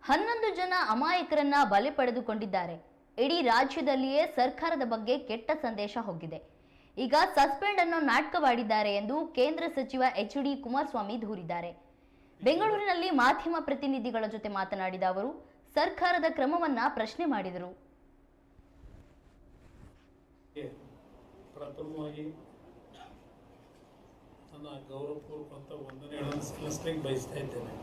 11 ಜನ ಅಮಾಯಕರನ್ನ ಬಲಿ ಪಡೆದುಕೊಂಡಿದ್ದಾರೆ. ಇಡೀ ರಾಜ್ಯದಲ್ಲಿಯೇ ಸರ್ಕಾರದ ಬಗ್ಗೆ ಕೆಟ್ಟ ಸಂದೇಶ ಹೋಗಿದೆ. ಈಗ ಸಸ್ಪೆಂಡ್ ಅನ್ನು ನಾಟಕವಾಡಿದ್ದಾರೆ ಎಂದು ಕೇಂದ್ರ ಸಚಿವ ಎಚ್.ಡಿ. ಕುಮಾರಸ್ವಾಮಿ ದೂರಿದ್ದಾರೆ. ಬೆಂಗಳೂರಿನಲ್ಲಿ ಮಾಧ್ಯಮ ಪ್ರತಿನಿಧಿಗಳ ಜೊತೆ ಮಾತನಾಡಿದ ಅವರು ಸರ್ಕಾರದ ಕ್ರಮವನ್ನ ಪ್ರಶ್ನೆ ಮಾಡಿದರು. ಪ್ರಥಮವಾಗಿ ನನ್ನ ಗೌರವಪೂರ್ವಕ ವಂದನೆಗಳನ್ನು ಸಲ್ಲಿಸಲಿಕ್ಕೆ ಬಯಸ್ತಾ ಇದ್ದೇನೆ.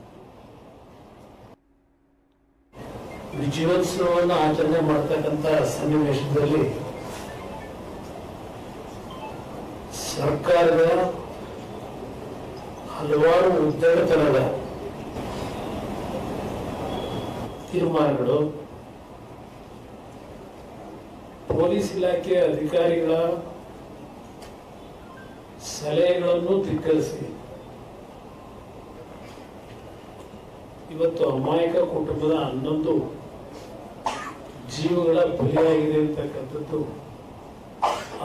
ವಿಜಯೋತ್ಸವವನ್ನು ಆಚರಣೆ ಮಾಡ್ತಕ್ಕಂಥ ಸನ್ನಿವೇಶದಲ್ಲಿ ಸರ್ಕಾರದ ಹಲವಾರು ಉದ್ದಟತನದ ತೀರ್ಮಾನಗಳು, ಪೊಲೀಸ್ ಇಲಾಖೆ ಅಧಿಕಾರಿಗಳ ಸಲಹೆಗಳನ್ನು ಧಿಕ್ಕರಿಸಿ ಇವತ್ತು ಅಮಾಯಕ ಕುಟುಂಬದ 11 ಜೀವಗಳ ಬಲಿಯಾಗಿದೆ ಅಂತಕ್ಕಂಥದ್ದು.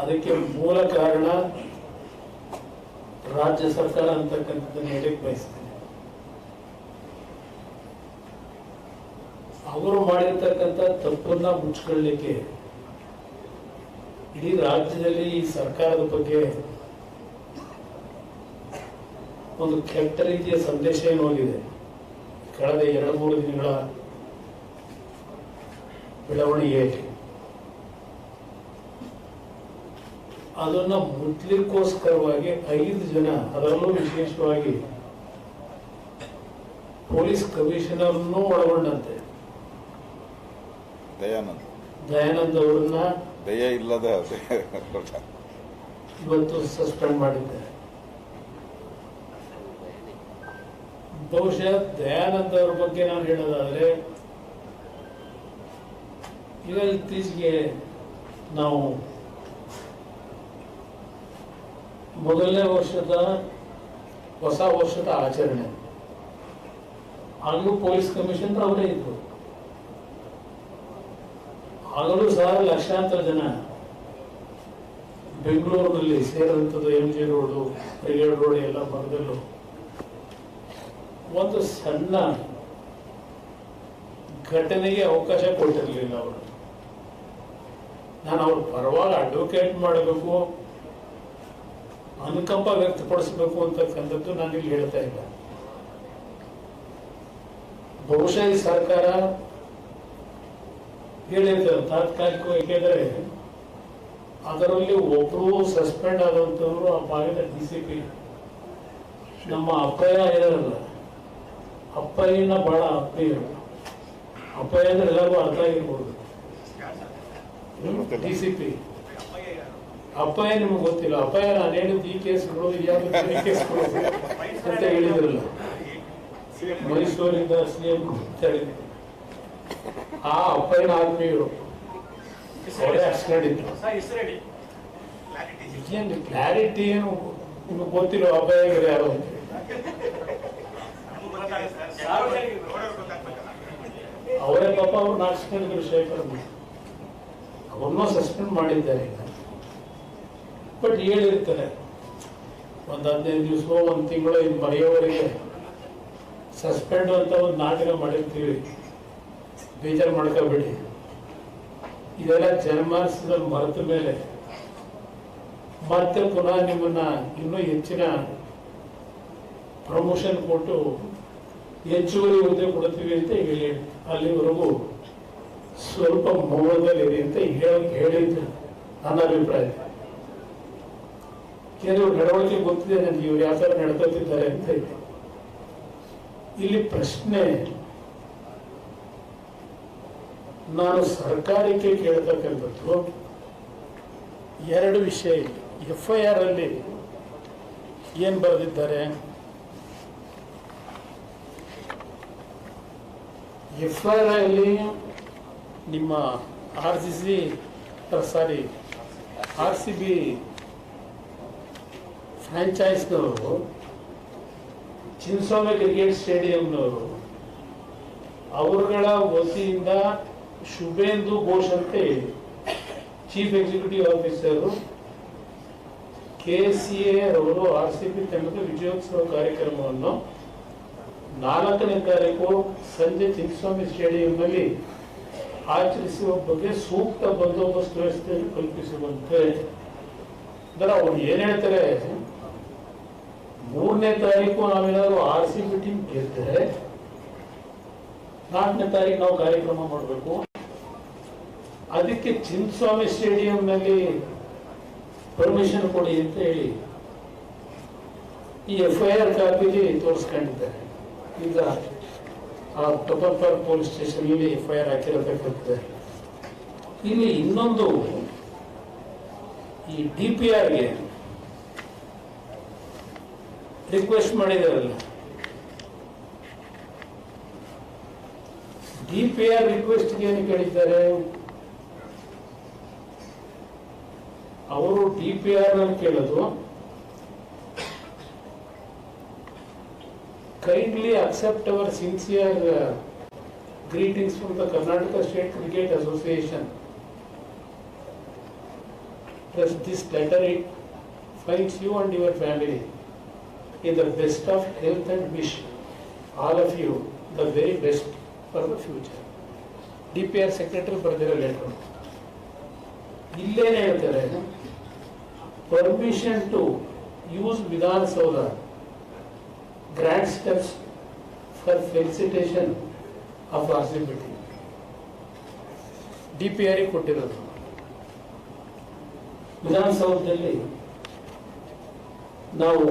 ಅದಕ್ಕೆ ಮೂಲ ಕಾರಣ ರಾಜ್ಯ ಸರ್ಕಾರ ಅಂತಕ್ಕಂಥದ್ದನ್ನು ಹೇಳಕ್ಕೆ ಬಯಸ್ತೇನೆ. ಅವರು ಮಾಡಿರ್ತಕ್ಕಂಥ ತಪ್ಪನ್ನ ಮುಚ್ಕೊಳ್ಳಿಕ್ಕೆ ಇಡೀ ರಾಜ್ಯದಲ್ಲಿ ಈ ಸರ್ಕಾರದ ಬಗ್ಗೆ ಒಂದು ಕೆಟ್ಟ ರೀತಿಯ ಸಂದೇಶ ಏನು ಹೋಗಿದೆ. ಕಳೆದ 2-3 ದಿನಗಳ ಬೆಳವಣಿಗೆ ಅದನ್ನ ಮುಟ್ಲಿಕ್ಕೋಸ್ಕರವಾಗಿ 5 ಜನ, ಅದರಲ್ಲೂ ವಿಶೇಷವಾಗಿ ಪೊಲೀಸ್ ಕಮಿಷನರ್ನೂ ಒಳಗೊಂಡಂತೆ ದಯಾನಂದ್ ಅವರನ್ನ ಇವತ್ತು ಸಸ್ಪೆಂಡ್ ಮಾಡಿದ್ದಾರೆ. ಬಹುಶಃ ದಯಾನಂದ್ ಅವ್ರ ಬಗ್ಗೆ ನಾನು ಹೇಳೋದಾದ್ರೆ, ಈಗ ಇತ್ತೀಚೆಗೆ ನಾವು ಮೊದಲನೇ ಹೊಸ ವರ್ಷದ ಆಚರಣೆ ಆಗಲೂ ಪೊಲೀಸ್ ಕಮಿಷನರ್ ಅವರೇ ಇದ್ರು. ಆಗಲೂ ಸಹ ಲಕ್ಷಾಂತರ ಜನ ಬೆಂಗಳೂರಿನಲ್ಲಿ ಸೇರಿದಂಥದ್ದು MG ರೋಡು, ಬ್ರಿಗೇಡ್ ರೋಡ್ ಎಲ್ಲ ಭಾಗದಲ್ಲೂ ಒಂದು ಸಣ್ಣ ಘಟನೆಗೆ ಅವಕಾಶ ಕೊಟ್ಟಿರಲಿಲ್ಲ ಅವರು. ನಾನು ಅವ್ರ ಪರವಾಗಿ ಅಡ್ವೊಕೇಟ್ ಮಾಡಬೇಕು, ಅನುಕಂಪ ವ್ಯಕ್ತಪಡಿಸಬೇಕು ಅಂತಕ್ಕಂಥದ್ದು ನಾನಿಲ್ಲಿ ಹೇಳ್ತಾ ಇಲ್ಲ. ಬಹುಶಃ ಈ ಸರ್ಕಾರ ಹೇಳಿರ್ತಾರೆ ತಾತ್ಕಾಲಿಕವಾಗಿ, ಏಕೆಂದರೆ ಅದರಲ್ಲಿ ಒಬ್ಬರು ಸಸ್ಪೆಂಡ್ ಆದಂಥವ್ರು ಆ ಭಾಗದ DCP ನಮ್ಮ ಅಪ್ಪಯ್ಯ ಇದಾರಲ್ಲ, ಅಪ್ಪಯ್ಯನ ಬಹಳ ಅಪ್ಪಯ್ಯ. ಅಪ್ಪಯ್ಯ ಅಂದ್ರೆ ಎಲ್ಲರಿಗೂ ಅರ್ಥ ಆಗಿರ್ಬೋದು. DCP ಅಪ್ಪಯ್ಯ ನಿಮ್ಗೆ ಗೊತ್ತಿಲ್ಲ. ಅಪ್ಪಯ್ಯ ನಾನು ಹೇಳಿದ್ದು ಈ ಕೇಸ್ಗಳು ಯಾವ ಕೇಸ್ಗಳು ಅಂತ ಹೇಳಿದ್ರಲ್ಲ, ಮೈಸೂರಿಂದ CM ಅಂತ ಹೇಳಿದ್ರು. ಆ ಅಪ್ಪಯ್ಯನ ಆತ್ಮೀಯರು ಅವರೇ ಅಷ್ಟಡಿದ್ರು. ಏನು ಕ್ಲಾರಿಟಿ ಏನು ನಿಮ್ಗೆ ಗೊತ್ತಿಲ್ಲ ಅಪ್ಪಯ್ಯಗರು ಯಾರು ಅಂತ. ಅವರೇ ಪಾಪ ಅವ್ರು ನಾಚಿಕೊಂಡಿದ್ರು. ಶೇಖರ್ ಅವ್ರನ್ನೂ ಸಸ್ಪೆಂಡ್ ಮಾಡಿದ್ದಾರೆ. ಬಟ್ ಹೇಳಿರ್ತಾರೆ ಒಂದು 15 ದಿವಸ 1 ತಿಂಗಳು ಇನ್ನು ಮರೆಯೋವರೆಗೆ ಸಸ್ಪೆಂಡ್ ಅಂತ ಒಂದು ನಾಟಕ ಮಾಡಿರ್ತೀವಿ, ಬೇಜಾರು ಮಾಡ್ಕೋಬೇಡಿ. ಇದೆಲ್ಲ ಜನಮಾನಸದಲ್ಲಿ ಮರೆತ ಮೇಲೆ ಮತ್ತೆ ಪುನಃ ನಿಮ್ಮನ್ನ ಇನ್ನೂ ಹೆಚ್ಚಿನ ಪ್ರಮೋಷನ್ ಕೊಟ್ಟು ಹೆಚ್ಚುವರಿ ಹುದ್ದೆ ಕೊಡ್ತೀವಿ ಅಂತ ಹೇಳಿ, ಅಲ್ಲಿವರೆಗೂ ಸ್ವಲ್ಪ ಮೌನದಲ್ಲಿದೆ ಅಂತ ಹೇಳಿದ್ದು ನನ್ನ ಅಭಿಪ್ರಾಯ. ಕೆಲವು ನಡವಳಿಕೆ ಗೊತ್ತಿದೆ ನನಗೆ, ಇವ್ರು ಯಾವ ಥರ ನಡ್ಕೊತಿದ್ದಾರೆ ಅಂತ ಇದೆ. ಇಲ್ಲಿ ಪ್ರಶ್ನೆ ನಾನು ಸರ್ಕಾರಕ್ಕೆ ಕೇಳ್ತಕ್ಕಂಥದ್ದು 2 ವಿಷಯ. ಇಲ್ಲಿ FIR ಅಲ್ಲಿ ಏನು ಬರೆದಿದ್ದಾರೆ, FIR ಅಲ್ಲಿ ನಿಮ್ಮ RCB ಫ್ರಾಂಚೈಸ್ನವರು, ಚಿನ್ನಸ್ವಾಮಿ ಕ್ರಿಕೆಟ್ ಸ್ಟೇಡಿಯಂನವರು, ಅವರುಗಳ ವತಿಯಿಂದ ಶುಭೇಂದು ಘೋಷ್ ಅಂತ ಚೀಫ್ ಎಕ್ಸಿಕ್ಯೂಟಿವ್ ಆಫೀಸರು KCA ಅವರು RCB ತಂಡದ ವಿಜಯೋತ್ಸವ ಕಾರ್ಯಕ್ರಮವನ್ನು 4ನೇ ತಾರೀಕು ಸಂಜೆ ಚಿನ್ನಸ್ವಾಮಿ ಸ್ಟೇಡಿಯಂನಲ್ಲಿ ಆಚರಿಸುವ ಬಗ್ಗೆ ಸೂಕ್ತ ಬಂದೋಬಸ್ತ್ ವ್ಯವಸ್ಥೆಯನ್ನು ಕಲ್ಪಿಸುವಂತೆ. ಅಂದ್ರೆ ಅವ್ರು ಏನ್ ಹೇಳ್ತಾರೆ, 3ನೇ ತಾರೀಕು ನಾವೇನಾದ್ರು RCB ಟೀಮ್ ಗೆದ್ದರೆ 4ನೇ ತಾರೀಕು ನಾವು ಕಾರ್ಯಕ್ರಮ ಮಾಡಬೇಕು. ಅದಕ್ಕೆ ಚಿನ್ನಸ್ವಾಮಿ ಸ್ಟೇಡಿಯಂನಲ್ಲಿ ಪರ್ಮಿಷನ್ ಕೊಡಿ ಅಂತ ಹೇಳಿ ಈ FIR ಕಾಪಿಗೆ ತೋರಿಸ್ಕೊಂಡಿದ್ದಾರೆ. ಈಗ ಆ ಟೊಪರ್ಪಾರ್ ಪೊಲೀಸ್ ಸ್ಟೇಷನ್ ಅಲ್ಲಿ FIR ಹಾಕಿರಬೇಕಾಗ್ತದೆ. ಇಲ್ಲಿ ಇನ್ನೊಂದು, ಈ DPR ಗೆ ರಿಕ್ವೆಸ್ಟ್ ಮಾಡಿದಾರಲ್ಲ, DPR ರಿಕ್ವೆಸ್ಟ್ ಏನು ಕೇಳಿದ್ದಾರೆ ಅವರು? DPR ನಲ್ಲಿ ಕೇಳೋದು, kindly accept our sincere greetings from the Karnataka State Cricket Association. Plus this letter, it finds you and your family in the best of health and wish all of you the very best for the future. DPR secretary ಬರೆದಿರೋ letter. ಇಲ್ಲೇನೆ ಹೇಳ್ತಾರೆ, permission to use Vidhan grant steps for felicitation of RCB team. DPR ಕೊಟ್ಟಿರೋದು. ವಿಧಾನಸೌಧದಲ್ಲಿ ನಾವು